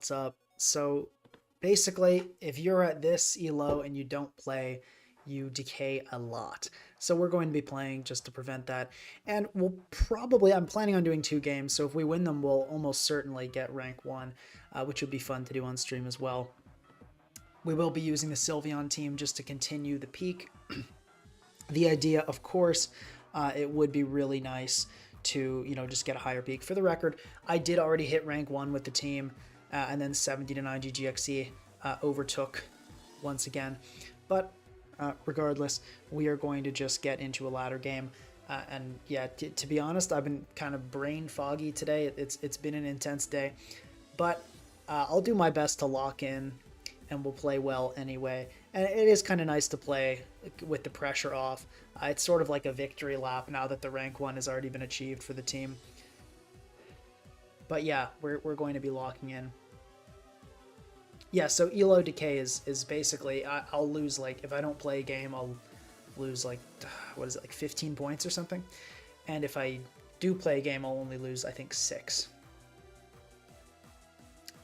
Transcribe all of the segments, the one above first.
What's up? So basically, if you're at this elo and you don't play, you decay a lot. So we're going to be playing just to prevent that. And I'm planning on doing 2 games. So if we win them, we'll almost certainly get rank 1, which would be fun to do on stream as well. We will be using the Sylveon team just to continue the peak. The idea, of course, it would be really nice to, just get a higher peak. For the record, I did already hit rank 1 with the team, and then 70 to 90 GXE overtook once again. But regardless, we are going to just get into a ladder game. And yeah, to be honest, I've been kind of brain foggy today. It's been an intense day, but I'll do my best to lock in, and we'll play well anyway. And it is kind of nice to play with the pressure off. It's sort of like a victory lap now that the rank 1 has already been achieved for the team. But yeah, we're going to be locking in. Yeah, so elo decay is basically I'll lose, like, if I don't play a game, I'll lose like, what is it, like 15 points or something. And if I do play a game, I'll only lose, I think, 6.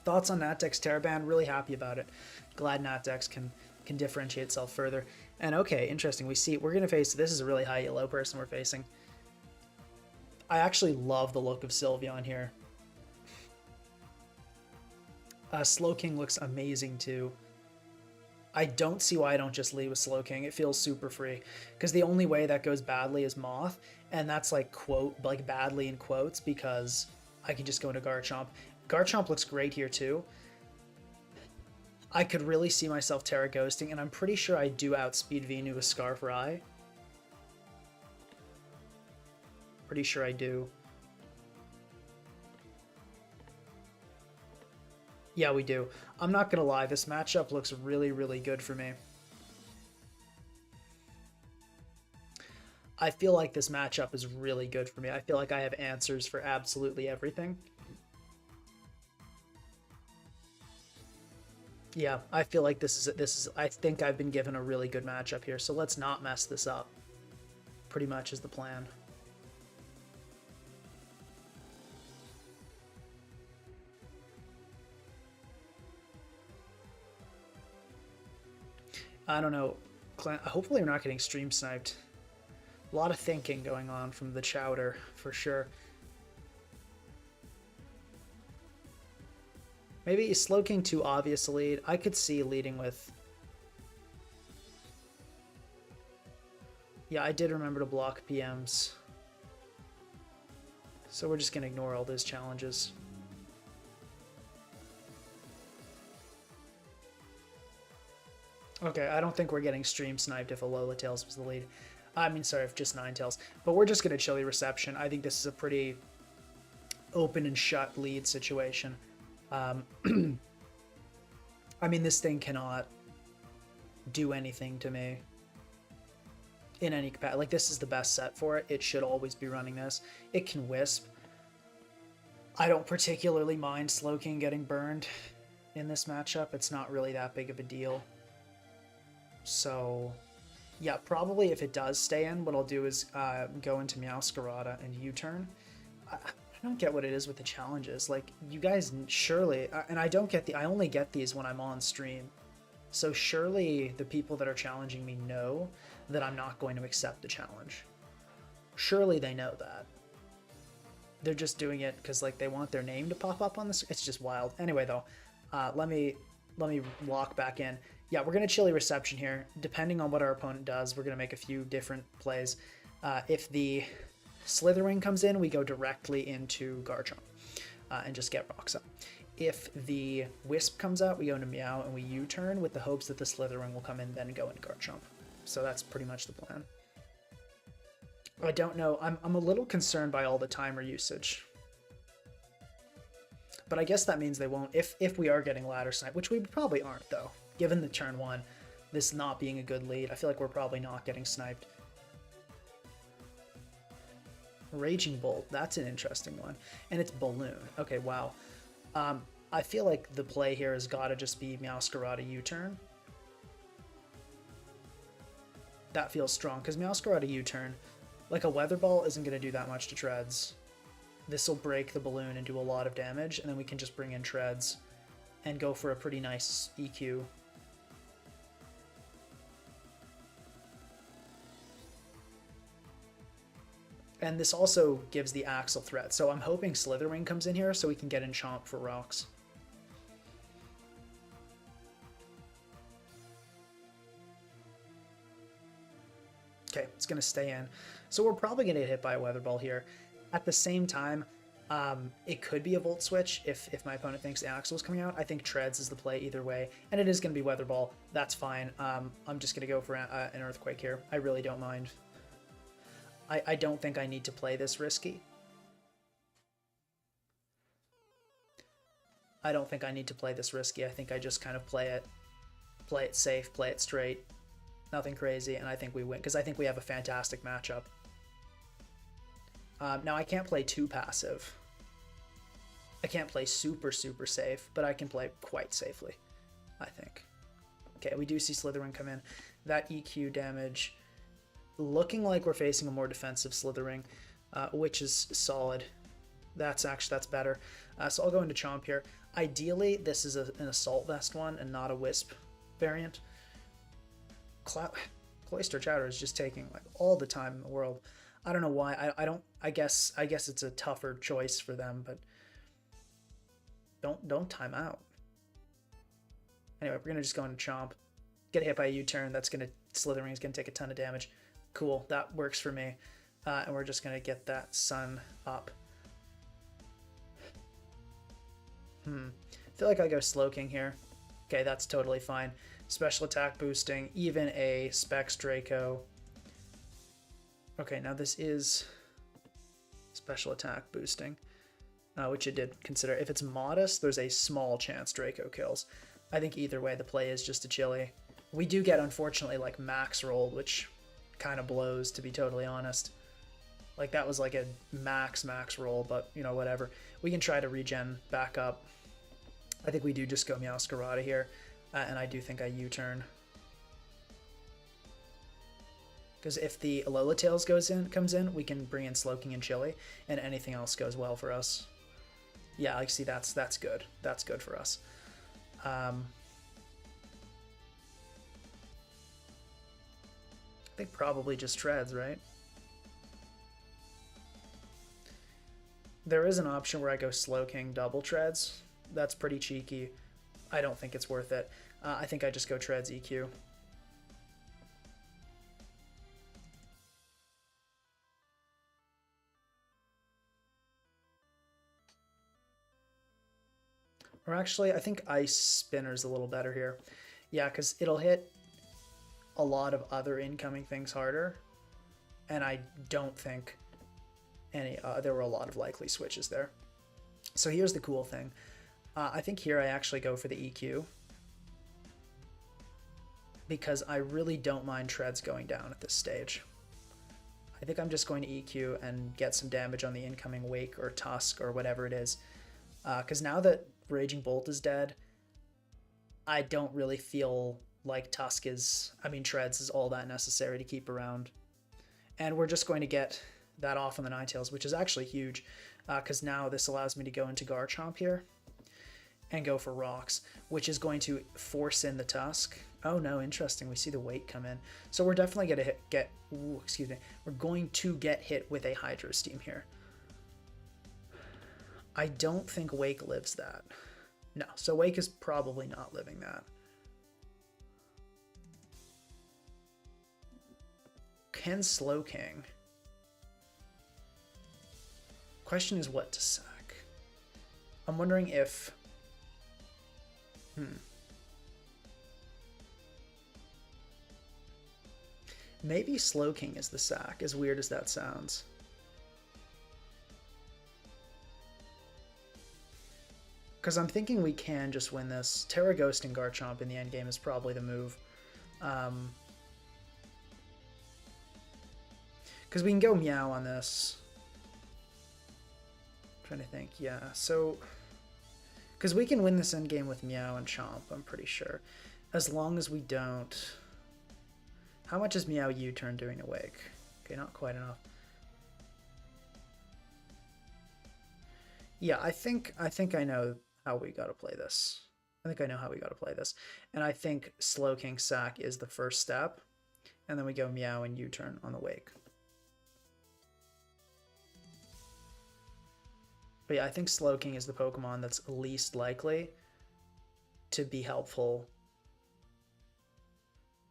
Thoughts on Natdex Terraban? Really happy about it. Glad Natdex can differentiate itself further. And okay, interesting. We're gonna face, this is a really high elo person we're facing. I actually love the look of Sylveon here. Slowking looks amazing too. I don't see why I don't just lead with Slowking. It feels super free. Because the only way that goes badly is Moth, and that's like badly in quotes, because I can just go into Garchomp. Garchomp looks great here too. I could really see myself Terra Ghosting, and I'm pretty sure I do outspeed Venu with Scarf Rai. Pretty sure I do. Yeah, we do. I'm not gonna lie, this matchup looks really, really good for me. I feel like this matchup is really good for me. I feel like I have answers for absolutely everything. Yeah, I feel like this is I think I've been given a really good matchup here, so let's not mess this up. Pretty much is the plan. I don't know. Hopefully we're not getting stream sniped. A lot of thinking going on from the Chowder, for sure. Maybe Slowking too obvious a lead. I could see leading with... Yeah, I did remember to block PMs. So we're just going to ignore all those challenges. Okay, I don't think we're getting stream sniped if Alola Tails was the lead. I mean, sorry, if just Ninetales. But we're just going to chilly reception. I think this is a pretty open and shut lead situation. I mean, this thing cannot do anything to me in any capacity. Like, this is the best set for it. It should always be running this. It can Wisp. I don't particularly mind Slowking getting burned in this matchup. It's not really that big of a deal. So, yeah, probably if it does stay in, what I'll do is go into Meowscarada and U-turn. I don't get what it is with the challenges. Like, you guys surely, and I don't get I only get these when I'm on stream. So surely the people that are challenging me know that I'm not going to accept the challenge. Surely they know that. They're just doing it because, like, they want their name to pop up on this. It's just wild. Anyway, though, let me lock back in. Yeah, we're gonna chilly reception here. Depending on what our opponent does, we're gonna make a few different plays. If the Slitherwing comes in, we go directly into Garchomp and just get rocks up. If the Wisp comes out, we go into Meow and we U-turn with the hopes that the Slitherwing will come in, then go into Garchomp. So that's pretty much the plan. I don't know. I'm a little concerned by all the timer usage. But I guess that means they won't, if we are getting ladder snipe, which we probably aren't, though. Given the turn 1, this not being a good lead, I feel like we're probably not getting sniped. Raging Bolt, that's an interesting one. And it's Balloon. Okay, wow. I feel like the play here has got to just be Meowscarada U-turn. That feels strong, because Meowscarada U-turn, like a Weather Ball isn't going to do that much to Treads. This will break the balloon and do a lot of damage, and then we can just bring in Treads and go for a pretty nice EQ. And this also gives the Axle threat, so I'm hoping Slitherwing comes in here so we can get in Chomp for rocks. Okay, it's going to stay in. So we're probably going to get hit by a Weather Ball here. At the same time, it could be a Volt Switch if my opponent thinks Axle's coming out. I think Treads is the play either way, and it is going to be Weather Ball. That's fine. I'm just going to go for an Earthquake here. I really don't mind. I don't think I need to play this risky. I don't think I need to play this risky. I think I just kind of play it safe, play it straight. Nothing crazy, and I think we win, because I think we have a fantastic matchup. Now, I can't play too passive. I can't play super, super safe, but I can play quite safely, I think. Okay, we do see Slithering come in. That EQ damage, looking like we're facing a more defensive Slithering, which is solid. That's better. So I'll go into Chomp here. Ideally, this is an Assault Vest one and not a Wisp variant. Cloister Chowder is just taking like all the time in the world. I don't know why. I guess it's a tougher choice for them, but don't time out. Anyway, we're gonna just go into Chomp. Get hit by a U-turn. Slithering is gonna take a ton of damage. Cool, that works for me. And we're just gonna get that Sun up. I feel like I go Slowking here. Okay, that's totally fine. Special attack boosting, even a Specs Draco. Okay, now this is special attack boosting, which it did consider. If it's modest, there's a small chance Draco kills. I think either way, the play is just a chili. We do get, unfortunately, like max rolled, which kind of blows, to be totally honest. Like, that was like a max roll, but, you know, whatever. We can try to regen back up. I think we do just go Meowscarada here. And I do think I U-turn. Because if the Alola Tails comes in, we can bring in Slowking and Chili, and anything else goes well for us. Yeah, like, see, that's good. That's good for us. I think probably just Treads, right? There is an option where I go Slowking double Treads. That's pretty cheeky. I don't think it's worth it. I think I just go Treads EQ. Or actually, I think Ice Spinner's a little better here. Yeah, because it'll hit a lot of other incoming things harder. And I don't think there were a lot of likely switches there. So here's the cool thing. I think here I actually go for the EQ. Because I really don't mind Treads going down at this stage. I think I'm just going to EQ and get some damage on the incoming Wake or Tusk or whatever it is. Because now that Raging Bolt is dead, I don't really feel like Treads is all that necessary to keep around. And we're just going to get that off on the Ninetales, which is actually huge, because now this allows me to go into Garchomp here and go for Rocks, which is going to force in the Tusk. Oh no, interesting. We see the Wake come in. So we're definitely going to we're going to get hit with a Hydro Steam here. I don't think Wake lives that. No, so Wake is probably not living that. Can Slowking? Question is what to sack. I'm wondering if... Maybe Slowking is the sack, as weird as that sounds. Because I'm thinking we can just win this. Terra Ghost and Garchomp in the endgame is probably the move. Because we can go Meow on this. I'm trying to think, yeah. So, because we can win this endgame with Meow and Chomp, I'm pretty sure. As long as we don't... How much is Meow U-turn doing to Wake? Okay, not quite enough. Yeah, I think I know how we gotta play this. I think I know how we got to play this. And I think Slowking sack is the first step. And then we go Meow and U-turn on the Wake. But yeah, I think Slowking is the Pokemon that's least likely to be helpful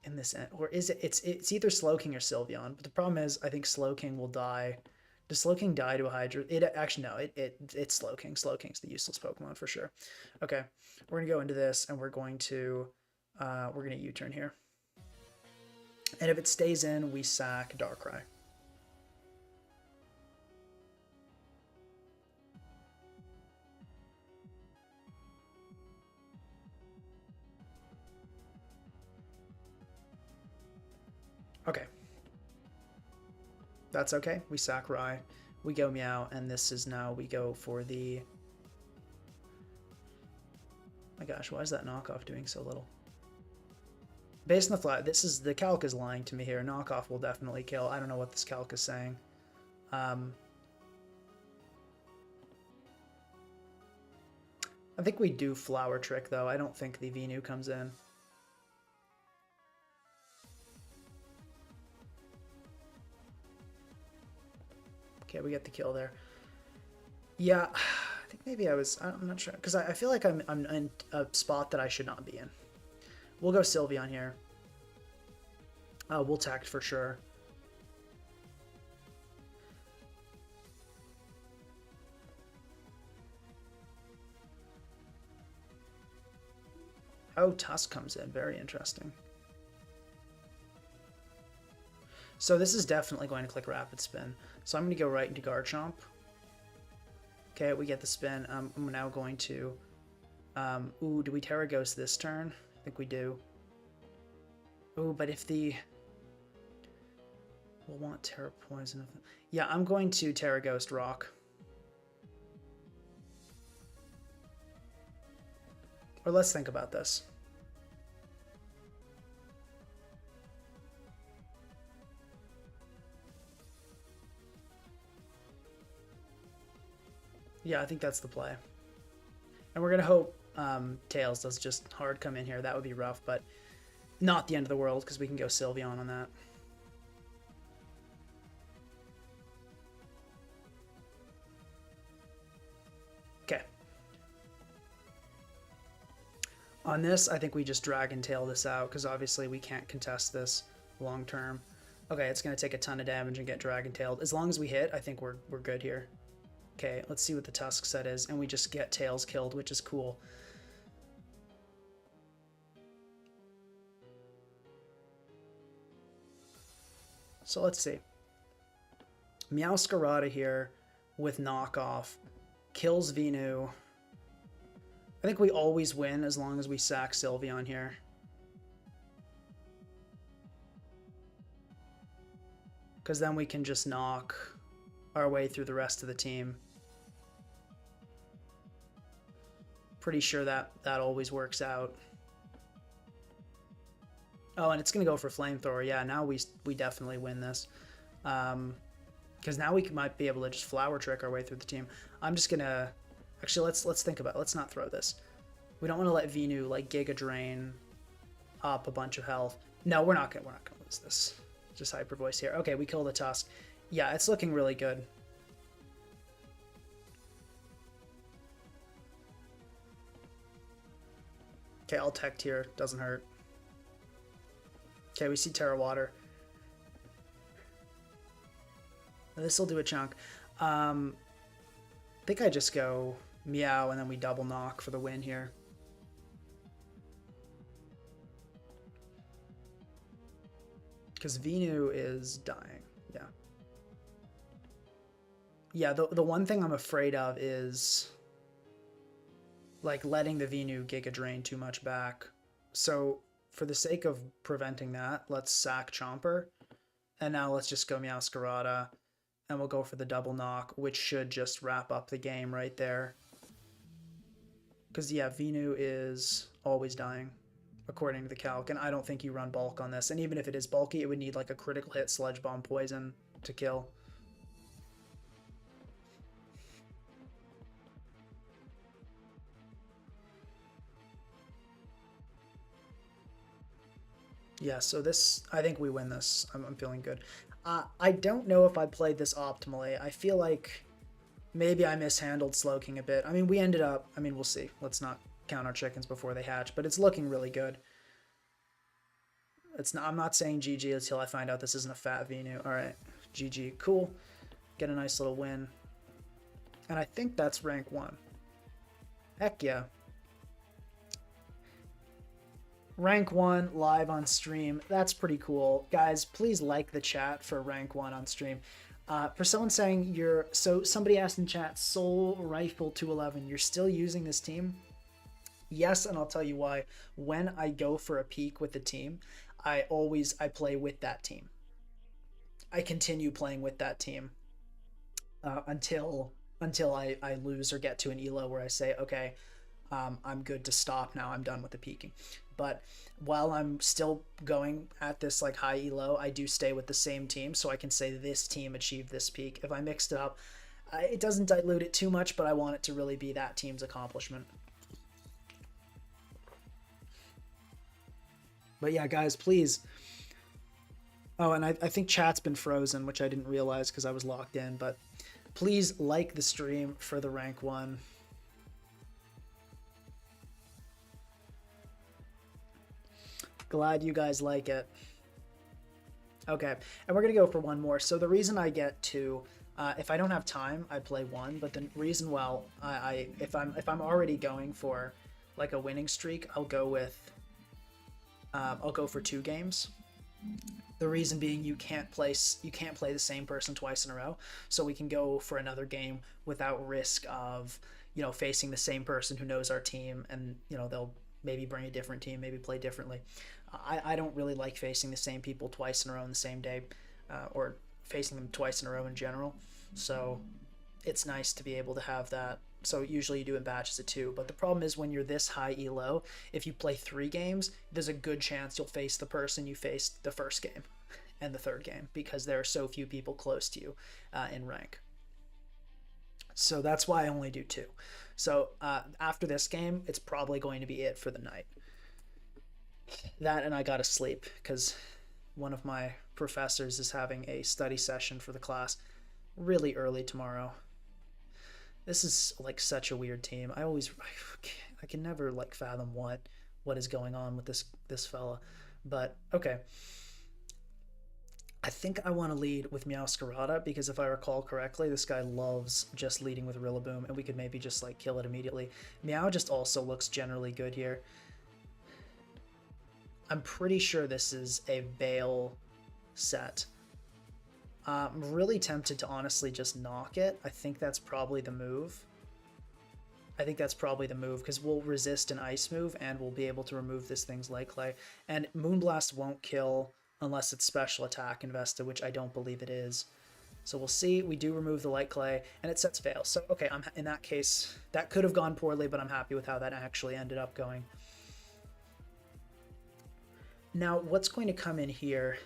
in this end. Or is it? It's either Slowking or Sylveon. But the problem is, I think Slowking will die. Does Slowking die to a Hydro? It actually no. It's Slowking. Slowking's the useless Pokemon for sure. Okay, we're gonna go into this and we're gonna U-turn here. And if it stays in, we sack Darkrai. Okay. That's okay. We sack Rye. We go Meow, and this is now we go for the... My gosh, why is that knockoff doing so little? Based on the flat, the calc is lying to me here. Knockoff will definitely kill. I don't know what this calc is saying. I think we do Flower Trick, though. I don't think the Venu comes in. Okay, we get the kill there. Yeah, I think maybe I'm not sure. Because I feel like I'm in a spot that I should not be in. We'll go Sylveon here. We'll tact for sure. Oh, Tusk comes in. Very interesting. So this is definitely going to click Rapid Spin. So I'm going to go right into Garchomp. Okay, we get the spin. I'm now going to... ooh, do we Terra Ghost this turn? I think we do. Ooh, but if the... We'll want Terra Poison. Yeah, I'm going to Terra Ghost Rock. Or let's think about this. Yeah, I think that's the play. And we're going to hope Tails does just hard come in here. That would be rough, but not the end of the world because we can go Sylveon on that. Okay. On this, I think we just Dragon Tail this out because obviously we can't contest this long term. Okay, it's going to take a ton of damage and get Dragon Tailed. As long as we hit, I think we're good here. Okay, let's see what the Tusk set is, and we just get Tails killed, which is cool. So let's see. Meowscarada here with knockoff kills Venu. I think we always win as long as we sack Sylveon here. Because then we can just knock our way through the rest of the team. Pretty sure that always works out. Oh, and it's going to go for Flamethrower. Yeah, now we definitely win this. Because now we might be able to just Flower Trick our way through the team. I'm just going to... Actually, let's think about it. Let's not throw this. We don't want to let Venu, like, Giga Drain up a bunch of health. No, we're not gonna lose this. Just Hyper Voice here. Okay, we kill the Tusk. Yeah, it's looking really good. Okay, I'll Tech Tier. Doesn't hurt. Okay, we see Terra Water. This will do a chunk. I think I just go Meow and then we double knock for the win here. Because Venu is dying. Yeah. Yeah, the one thing I'm afraid of is like letting the Venu Giga Drain too much back. So for the sake of preventing that, let's sack Chomper. And now let's just go Meowscarada. And we'll go for the double knock, which should just wrap up the game right there. Because, yeah, Venu is always dying, according to the calc. And I don't think you run bulk on this. And even if it is bulky, it would need like a critical hit Sludge Bomb Poison to kill. Yeah, so this, I think we win this. I'm feeling good. I don't know if I played this optimally. I feel like maybe I mishandled Slowking a bit. I mean, we ended up, I mean, we'll see. Let's not count our chickens before they hatch, but it's looking really good. It's not, I'm not saying GG until I find out this isn't a fat Venu. All right, GG, cool. Get a nice little win. And I think that's rank 1. Heck yeah. Rank 1 live on stream. That's pretty cool. Guys, please like the chat for rank 1 on stream. For someone saying you're, so somebody asked in chat, Soul Rifle 211, you're still using this team? Yes, and I'll tell you why. When I go for a peak with the team, I play with that team. I continue playing with that team until I lose or get to an elo where I say, okay, I'm good to stop now. I'm done with the peaking. But while I'm still going at this like high elo, I do stay with the same team, so I can say this team achieved this peak. If I mixed it up, it doesn't dilute it too much, but I want it to really be that team's accomplishment. But yeah, guys, please. Oh, and I think chat's been frozen, which I didn't realize because I was locked in. But please like the stream for the rank 1. Glad you guys like it. Okay, and we're gonna go for one more. So the reason I get 2, if I don't have time, I play 1. But the reason, well, if I'm already going for like a winning streak, I'll go for 2 games. The reason being you can't play the same person twice in a row, so we can go for another game without risk of facing the same person who knows our team, and they'll maybe bring a different team, maybe play differently. I don't really like facing the same people twice in a row in the same day, or facing them twice in a row in general. So it's nice to be able to have that. So usually you do in batches of 2. But the problem is when you're this high elo, if you play 3 games, there's a good chance you'll face the person you faced the first game and the third game because there are so few people close to you in rank. So that's why I only do 2. So after this game, it's probably going to be it for the night. That and I gotta sleep because one of my professors is having a study session for the class really early tomorrow. This is like such a weird team. I can never like fathom what is going on with this fella. But okay. I think I want to lead with Meowscarada because if I recall correctly, this guy loves just leading with Rillaboom, and we could maybe just like kill it immediately. Meow just also looks generally good here. I'm pretty sure this is a Veil set. I'm really tempted to honestly just knock it. I think that's probably the move. Because we'll resist an ice move and we'll be able to remove this thing's Light Clay. And Moonblast won't kill unless it's special attack invested, which I don't believe it is. So we'll see. We do remove the Light Clay and it sets Veil. So okay, in that case, that could have gone poorly, but I'm happy with how that actually ended up going. Now, what's going to come in here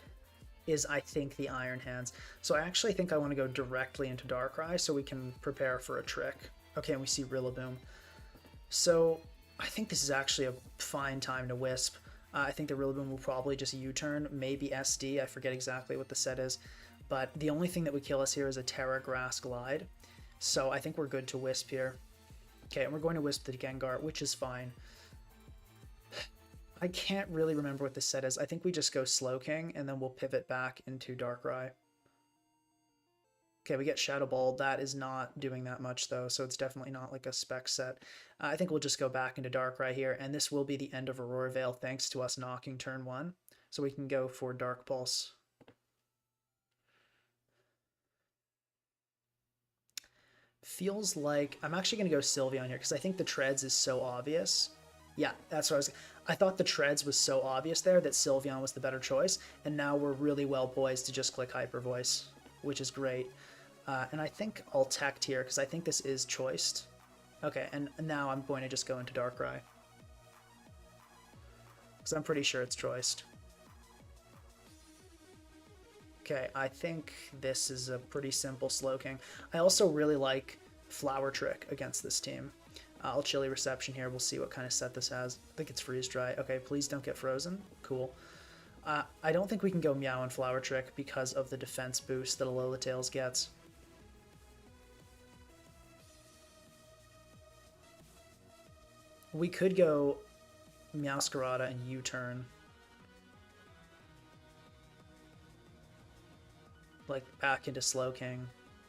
is, I think, the Iron Hands. So I actually think I want to go directly into Darkrai so we can prepare for a trick. Okay, and we see Rillaboom. So I think this is actually a fine time to Wisp. I think the Rillaboom will probably just U-turn, maybe SD. I forget exactly what the set is. But the only thing that would kill us here is a Terra Grass Glide. So I think we're good to Wisp here. Okay, and we're going to Wisp the Gengar, which is fine. I can't really remember what this set is. I think we just go Slowking, and then we'll pivot back into Darkrai. Okay, we get Shadow Ball. That is not doing that much, though, so it's definitely not like a spec set. I think we'll just go back into Darkrai here, and this will be the end of Aurora Veil thanks to us knocking turn 1. So we can go for Dark Pulse. Feels like I'm actually going to go Sylveon here because I think the Treads is so obvious. Yeah, that's what I was... I thought the Treads was so obvious there that Sylveon was the better choice, and now we're really well poised to just click Hyper Voice, which is great. And I think I'll Tect here because I think this is choiced. Okay, and now I'm going to just go into Darkrai because I'm pretty sure it's choiced. Okay, I think this is a pretty simple Slowking. I also really like Flower Trick against this team. I'll Chilly Reception here. We'll see what kind of set this has. I think it's Freeze Dry. Okay, please don't get frozen. Cool. I don't think we can go Meow and Flower Trick because of the defense boost that Alola Tails gets. We could go Meowscarada and U-turn. Like, back into Slowking.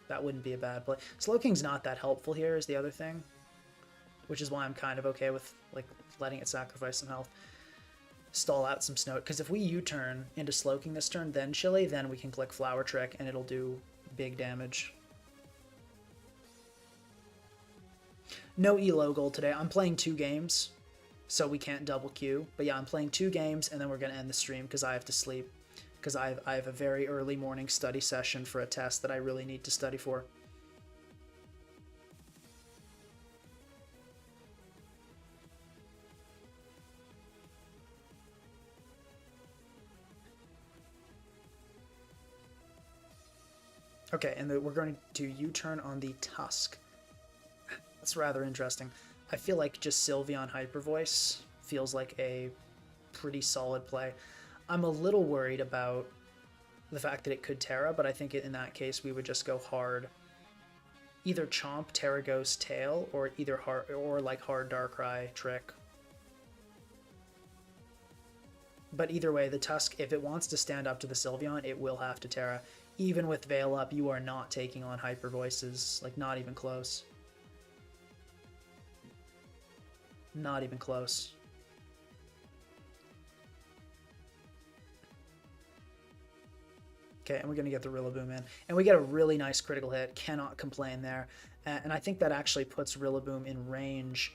That wouldn't be a bad play. Slowking's not that helpful here is the other thing. Which is why I'm kind of okay with, like, letting it sacrifice some health. Stall out some snow. Because if we U-turn into Slowking this turn, then Chili, then we can click Flower Trick, and it'll do big damage. No Elo goal today. I'm playing 2 games, so we can't double queue. But yeah, I'm playing 2 games, and then we're going to end the stream because I have to sleep. Because I have a very early morning study session for a test that I really need to study for. Okay, and we're going to U-turn on the Tusk. That's rather interesting. I feel like just Sylveon Hyper Voice feels like a pretty solid play. I'm a little worried about the fact that it could Terra, but I think in that case we would just go hard. Either Chomp, Terra Ghost, Tail, or either hard or like hard Darkrai Trick. But either way, the Tusk, if it wants to stand up to the Sylveon, it will have to Terra. Even with Veil up, you are not taking on Hyper Voices, like not even close. Not even close. Okay, and we're going to get the Rillaboom in. And we get a really nice critical hit. Cannot complain there. And I think that actually puts Rillaboom in range,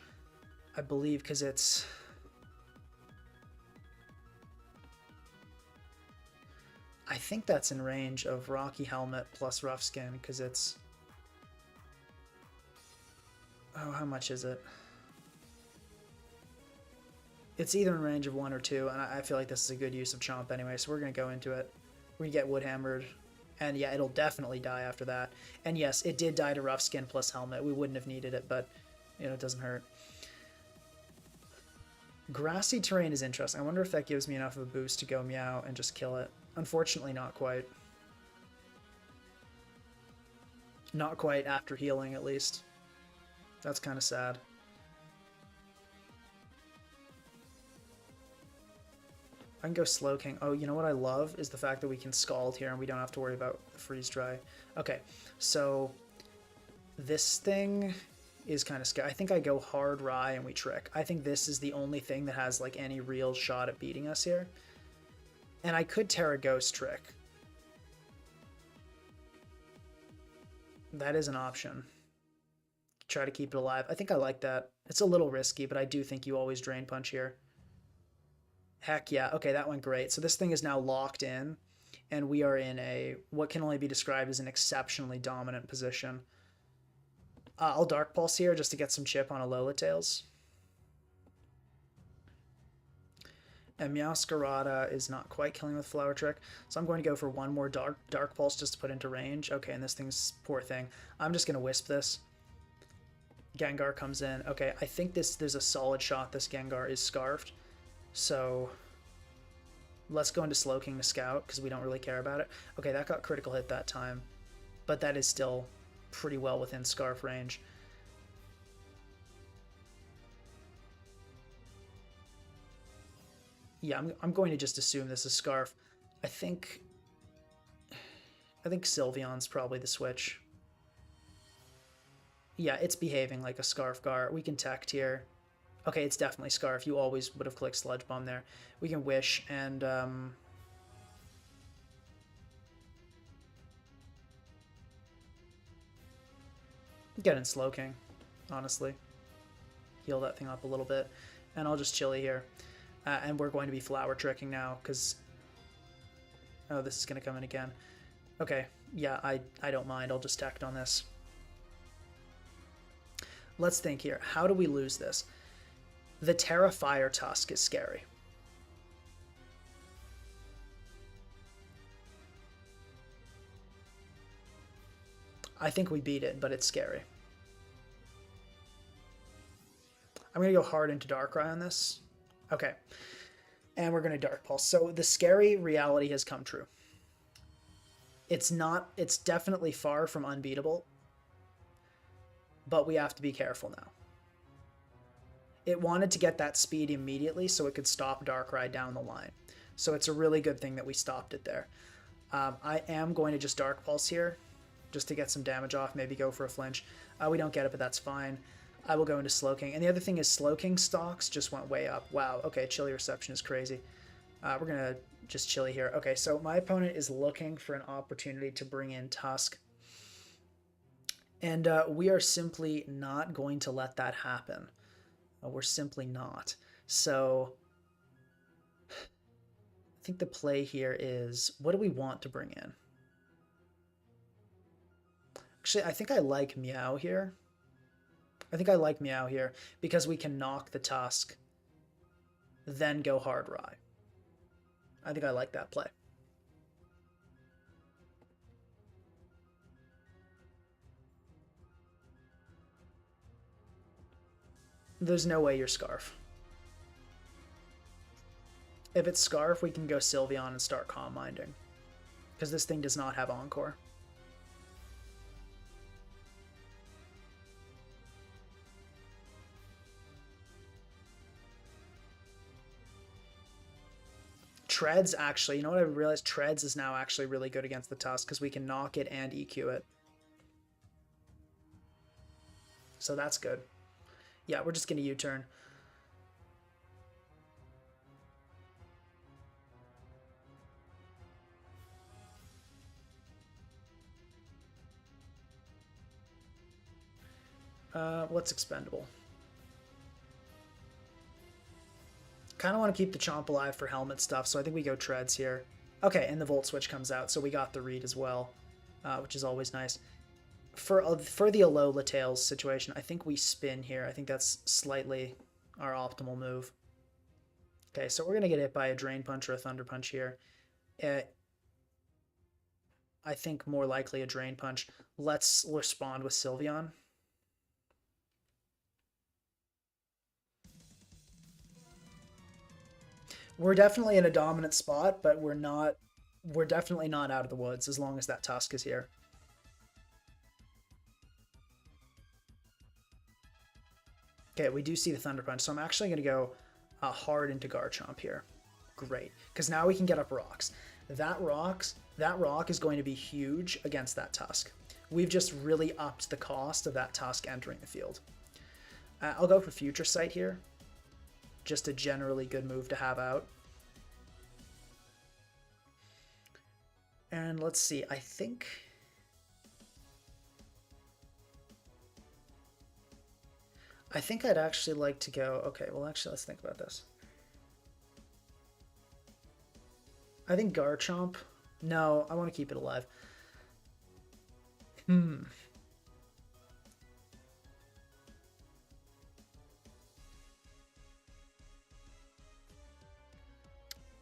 I believe, because it's... I think that's in range of Rocky Helmet plus Rough Skin, because it's... Oh, how much is it? It's either in range of 1 or 2, and I feel like this is a good use of Chomp anyway, so we're going to go into it. We get Wood Hammered, and yeah, it'll definitely die after that. And yes, it did die to Rough Skin plus Helmet. We wouldn't have needed it, but, you know, it doesn't hurt. Grassy terrain is interesting. I wonder if that gives me enough of a boost to go Meow and just kill it. Unfortunately, not quite. Not quite after healing, at least. That's kind of sad. I can go Slowking. Oh, you know what I love is the fact that we can Scald here and we don't have to worry about the Freeze Dry. Okay, so this thing is kind of scary. I think I go Hard Rye and we Trick. I think this is the only thing that has like any real shot at beating us here. And I could Terra Ghost Trick. That is an option. Try to keep it alive. I think I like that. It's a little risky, but I do think you always Drain Punch here. Heck yeah. Okay, that went great. So this thing is now locked in, and we are in a what can only be described as an exceptionally dominant position. I'll Dark Pulse here just to get some chip on Alola Tails. And Meowscarada is not quite killing with Flower Trick, so I'm going to go for one more Dark Pulse just to put into range. Okay, and this thing's poor thing. I'm just going to Wisp this. Gengar comes in. Okay, I think there's a solid shot this Gengar is Scarfed. So let's go into Slowking to Scout because we don't really care about it. Okay, that got critical hit that time, but that is still pretty well within Scarf range. Yeah, I'm going to just assume this is Scarf. I think Sylveon's probably the switch. Yeah, it's behaving like a Scarf Gar. We can Tect here. Okay, it's definitely Scarf. You always would have clicked Sludge Bomb there. We can Wish and... get in Slowking, honestly. Heal that thing up a little bit. And I'll just Chili here. And we're going to be Flower Tricking now, because... Oh, this is going to come in again. Okay, yeah, I don't mind. I'll just Tect on this. Let's think here. How do we lose this? The Terra Fire Tusk is scary. I think we beat it, but it's scary. I'm going to go hard into Darkrai on this. Okay. And we're going to Dark Pulse. So the scary reality has come true. It's not, it's definitely far from unbeatable, but we have to be careful now. It wanted to get that speed immediately so it could stop Darkrai down the line. So it's a really good thing that we stopped it there. I am going to just Dark Pulse here, just to get some damage off, maybe go for a flinch. We don't get it, but that's fine. I will go into Slowking. And the other thing is Slowking stocks just went way up. Wow, okay, Chilly Reception is crazy. We're going to just Chilly here. Okay, so my opponent is looking for an opportunity to bring in Tusk. And we are simply not going to let that happen. We're simply not. So I think the play here is, what do we want to bring in? Actually, I think I like Meow here. I think I like Meow here because we can knock the Tusk, then go Hard Rye. I think I like that play. There's no way you're Scarf. If it's Scarf, we can go Sylveon and start Calm Minding, because this thing does not have Encore. Treads actually, you know what I realized? Treads is now actually really good against the Tusk because we can knock it and EQ it. So that's good. Yeah, we're just going to U-turn. What's expendable? Kind of want to keep the Chomp alive for helmet stuff, so I think we go Treads here. Okay, and the Volt Switch comes out, so we got the read as well, which is always nice. For the Alola Tails situation, I think we spin here. I think that's slightly our optimal move. Okay, so we're going to get hit by a Drain Punch or a Thunder Punch here. I think more likely a Drain Punch. Let's respond with Sylveon. We're definitely in a dominant spot, but we're definitely not out of the woods as long as that Tusk is here. Okay, we do see the Thunder Punch, so I'm actually going to go hard into Garchomp here. Great, because now we can get up rocks. That rock is going to be huge against that Tusk. We've just really upped the cost of that Tusk entering the field. I'll go for Future Sight here. Just a generally good move to have out. And let's see, I think I'd actually like to go, okay, well actually let's think about this. I think Garchomp, no, I want to keep it alive.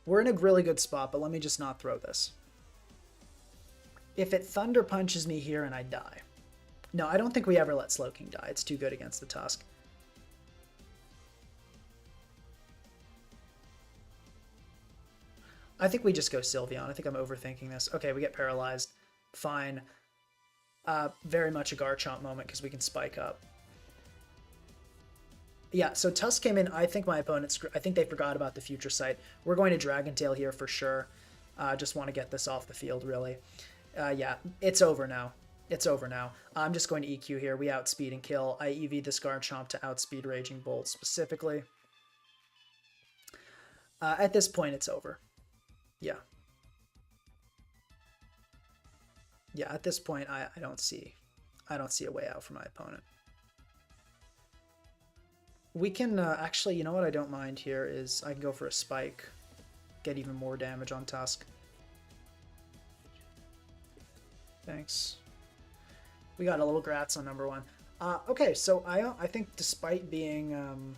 We're in a really good spot, but let me just not throw this. If it Thunder Punches me here and I die. No, I don't think we ever let Slowking die. It's too good against the Tusk. I think we just go Sylveon. I think I'm overthinking this. Okay, we get paralyzed. Fine. Very much a Garchomp moment because we can spike up. Yeah, so Tusk came in. I think my opponents, I think they forgot about the Future Sight. We're going to Dragon Tail here for sure. Just want to get this off the field, really. Yeah, it's over now. It's over now. I'm just going to EQ here. We outspeed and kill. I EV this Garchomp to outspeed Raging Bolt specifically. At this point, it's over. Yeah. Yeah, at this point, I don't see a way out for my opponent. We can actually, you know what I don't mind here is I can go for a Spike, get even more damage on Tusk. Thanks. We got a little Grats on number 1. Okay, so I think despite being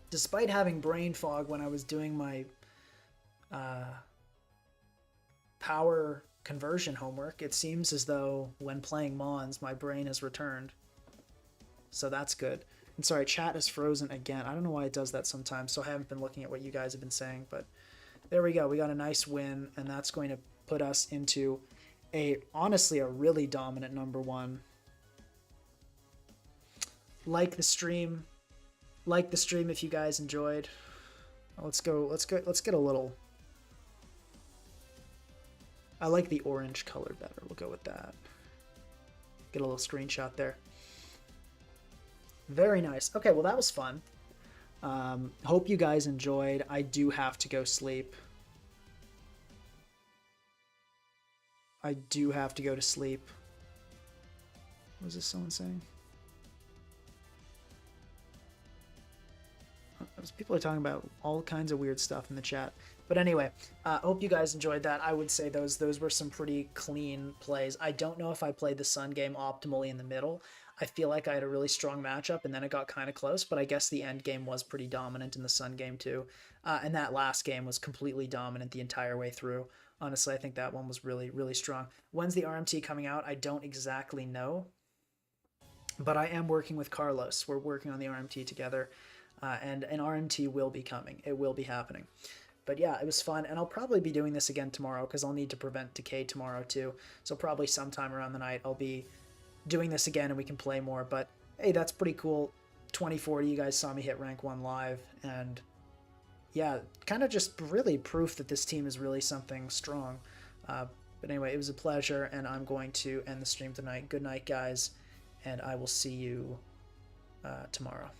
despite having brain fog when I was doing my power conversion homework, it seems as though when playing Mons, my brain has returned. So that's good. And sorry, chat is frozen again. I don't know why it does that sometimes, so I haven't been looking at what you guys have been saying, but there we go. We got a nice win, and that's going to put us into honestly a really dominant number one. Like the stream, if you guys enjoyed. Let's get a little. I like the orange color better. We'll go with that. Get a little screenshot there. Very nice. Okay, well that was fun. Hope you guys enjoyed. I do have to go sleep. I do have to go to sleep. What was this someone saying? People are talking about all kinds of weird stuff in the chat. But anyway, hope you guys enjoyed that. I would say those were some pretty clean plays. I don't know if I played the Sun game optimally in the middle. I feel like I had a really strong matchup, and then it got kind of close, but I guess the end game was pretty dominant in the Sun game too. And that last game was completely dominant the entire way through. Honestly, I think that one was really, really strong. When's the RMT coming out? I don't exactly know, but I am working with Carlos. We're working on the RMT together, and an RMT will be coming. It will be happening. But yeah, it was fun, and I'll probably be doing this again tomorrow because I'll need to prevent decay tomorrow too. So probably sometime around the night I'll be doing this again and we can play more. But hey, that's pretty cool. 2040, you guys saw me hit rank 1 live, and yeah, kind of just really proof that this team is really something strong. But anyway, it was a pleasure, and I'm going to end the stream tonight. Good night, guys, and I will see you tomorrow.